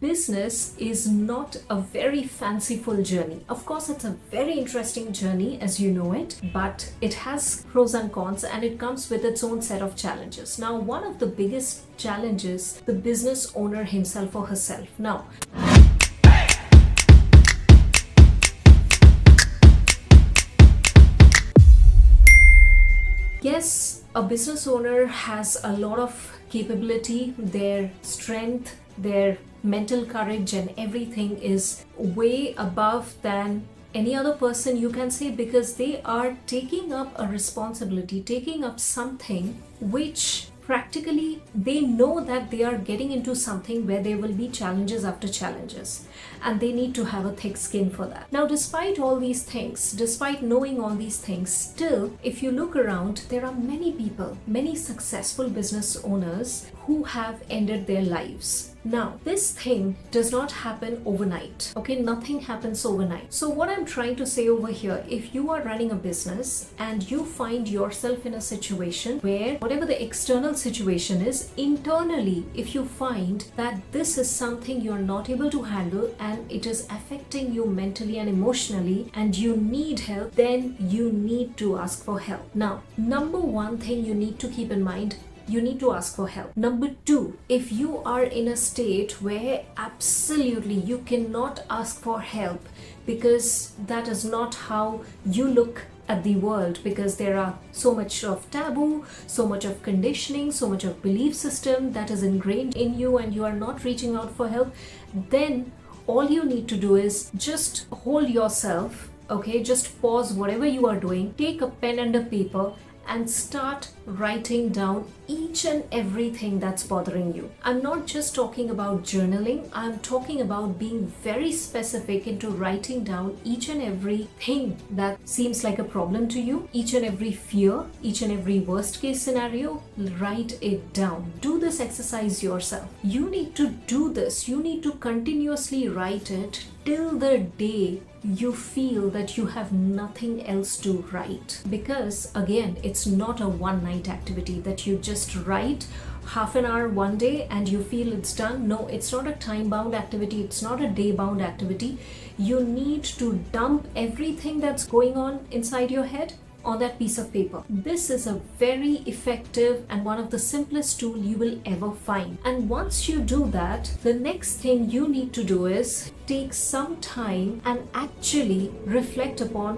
business is not a very fanciful journey. Of course, it's a very interesting journey as you know it, but it has pros and cons and it comes with its own set of challenges. Now, one of the biggest challenges the business owner himself or herself. Now, yes, a business owner has a lot of capability, their strength, their mental courage and everything is way above than any other person, you can say, because they are taking up a responsibility, taking up something which practically they know that they are getting into something where there will be challenges after challenges and they need to have a thick skin for that. Now, despite all these things, despite knowing all these things, still, if you look around, there are many people, many successful business owners who have ended their lives. Now, this thing does not happen overnight. Okay, nothing happens overnight. So what I'm trying to say over here, if you are running a business and you find yourself in a situation where whatever the external situation is, internally, if you find that this is something you're not able to handle and it is affecting you mentally and emotionally and you need help, then you need to ask for help. Now, number one thing you need to keep in mind, you need to ask for help. Number two, if you are in a state where absolutely you cannot ask for help because that is not how you look at the world, because there are so much of taboo, so much of conditioning, so much of belief system that is ingrained in you and you are not reaching out for help, then all you need to do is just hold yourself, okay? Just pause whatever you are doing, take a pen and a paper and start writing down each and everything that's bothering you. I'm not just talking about journaling, I'm talking about being very specific into writing down each and every thing that seems like a problem to you, each and every fear, each and every worst case scenario, write it down. Do this exercise yourself. You need to do this, you need to continuously write it till the day you feel that you have nothing else to write. Because again, it's not a one-night activity that you just write half an hour one day and you feel it's done. No, it's not a time-bound activity. It's not a day-bound activity. You need to dump everything that's going on inside your head on that piece of paper. This is a very effective and one of the simplest tool you will ever find. And once you do that, the next thing you need to do is take some time and actually reflect upon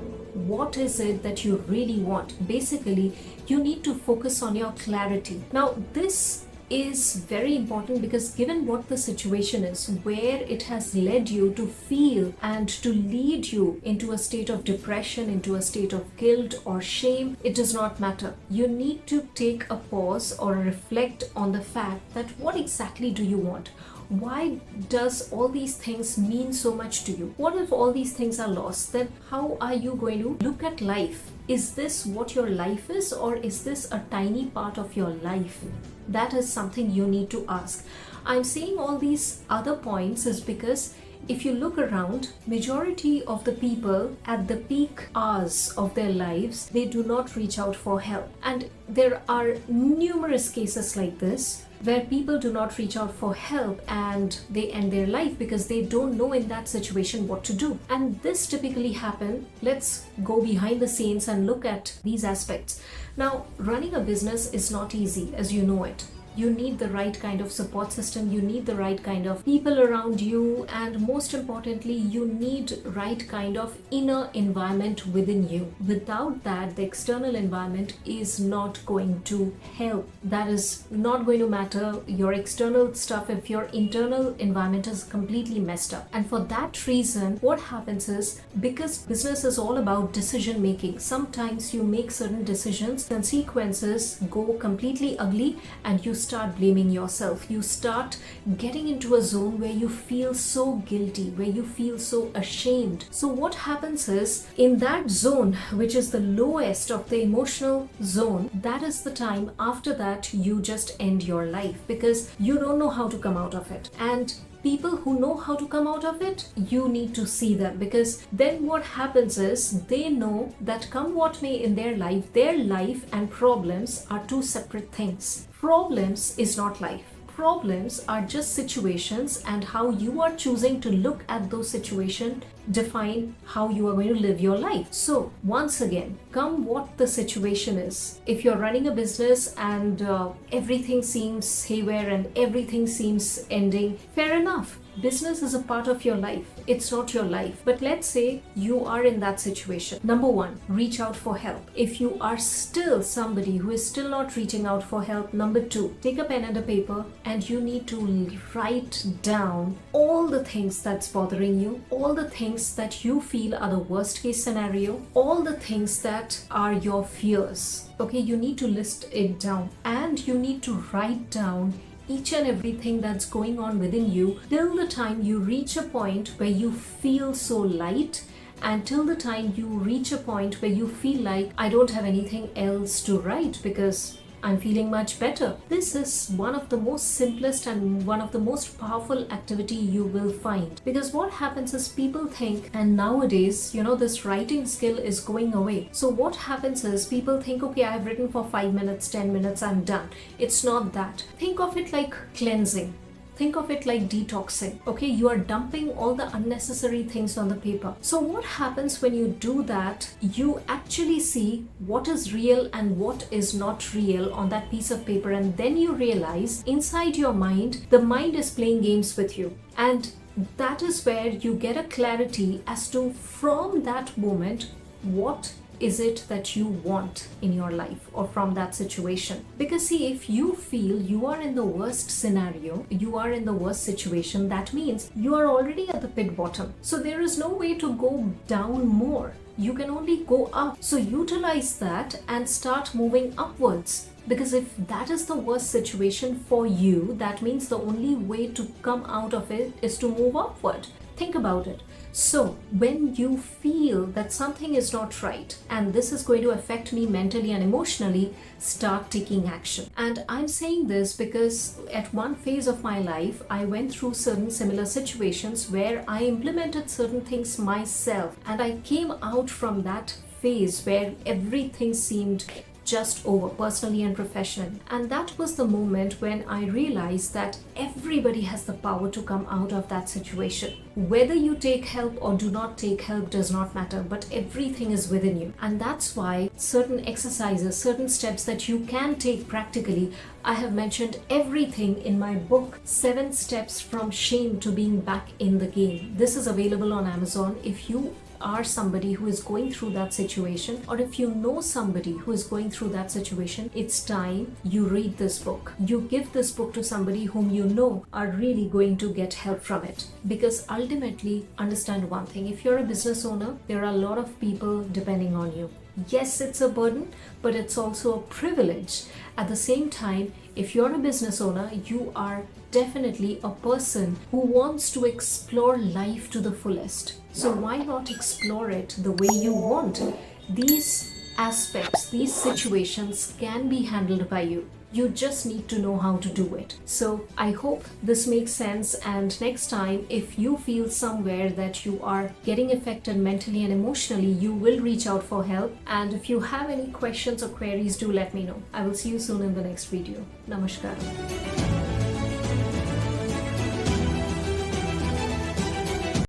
what is it that you really want. Basically, you need to focus on your clarity. Now, this is very important because given what the situation is, where it has led you to feel and to lead you into a state of depression, into a state of guilt or shame, it does not matter. You need to take a pause or reflect on the fact that what exactly do you want? Why does all these things mean so much to you? What if all these things are lost? Then how are you going to look at life? Is this what your life is, or is this a tiny part of your life? That is something you need to ask. I'm saying all these other points is because if you look around, majority of the people at the peak hours of their lives, they do not reach out for help. And there are numerous cases like this where people do not reach out for help and they end their life because they don't know in that situation what to do. And this typically happens. Let's go behind the scenes and look at these aspects. Now, running a business is not easy, as you know it. You need the right kind of support system, you need the right kind of people around you, and most importantly, you need right kind of inner environment within you. Without that, the external environment is not going to help. That is not going to matter your external stuff if your internal environment is completely messed up. And for that reason, what happens is, because business is all about decision making, sometimes you make certain decisions, consequences go completely ugly and you start blaming yourself. You start getting into a zone where you feel so guilty, where you feel so ashamed. So what happens is, in that zone, which is the lowest of the emotional zone, that is the time after that you just end your life because you don't know how to come out of it. And people who know how to come out of it, you need to see them, because then what happens is they know that come what may in their life and problems are two separate things. Problems is not life. problems are just situations, and how you are choosing to look at those situations define how you are going to live your life. So once again, come what the situation is, if you're running a business and everything seems haywire and everything seems ending, fair enough. Business is a part of your life. It's not your life. But let's say you are in that situation. Number one, reach out for help. If you are still somebody who is still not reaching out for help, number two, take a pen and a paper and you need to write down all the things that's bothering you, all the things that you feel are the worst case scenario, all the things that are your fears. Okay, you need to list it down and you need to write down each and everything that's going on within you till the time you reach a point where you feel so light, and till the time you reach a point where you feel like, I don't have anything else to write because I'm feeling much better. This is one of the most simplest and one of the most powerful activity you will find, because what happens is people think, and nowadays this writing skill is going away. So what happens is people think, okay, I've written for 5 minutes, 10 minutes, I'm done. It's not that. Think of it like cleansing. Think of it like detoxing. Okay, you are dumping all the unnecessary things on the paper. So what happens when you do that? You actually see what is real and what is not real on that piece of paper, and then you realize inside your mind, the mind is playing games with you. And that is where you get a clarity as to, from that moment, what is it that you want in your life or from that situation. Because see, if you feel you are in the worst scenario, you are in the worst situation, that means you are already at the pit bottom. So there is no way to go down more. You can only go up. So utilize that and start moving upwards. Because if that is the worst situation for you, that means the only way to come out of it is to move upward. Think about it. So when you feel that something is not right and this is going to affect me mentally and emotionally, start taking action. And I'm saying this because at one phase of my life, I went through certain similar situations where I implemented certain things myself, and I came out from that phase where everything seemed just over, personally and professionally. And that was the moment when I realized that everybody has the power to come out of that situation. Whether you take help or do not take help does not matter, but everything is within you. And that's why certain exercises, certain steps that you can take practically, I have mentioned everything in my book, 7 Steps from Shame to Being Back in the Game. This is available on Amazon. If you are somebody who is going through that situation, or if you know somebody who is going through that situation, it's time you read this book. You give this book to somebody whom you know are really going to get help from it. Because ultimately, understand one thing, if you're a business owner, there are a lot of people depending on you. Yes, it's a burden, but it's also a privilege. At the same time, if you're a business owner, you are definitely a person who wants to explore life to the fullest. So why not explore it the way you want? These aspects, these situations can be handled by you. You just need to know how to do it. So I hope this makes sense, and next time if you feel somewhere that you are getting affected mentally and emotionally, you will reach out for help. And if you have any questions or queries, do let me know. I will see you soon in the next video. Namaskar.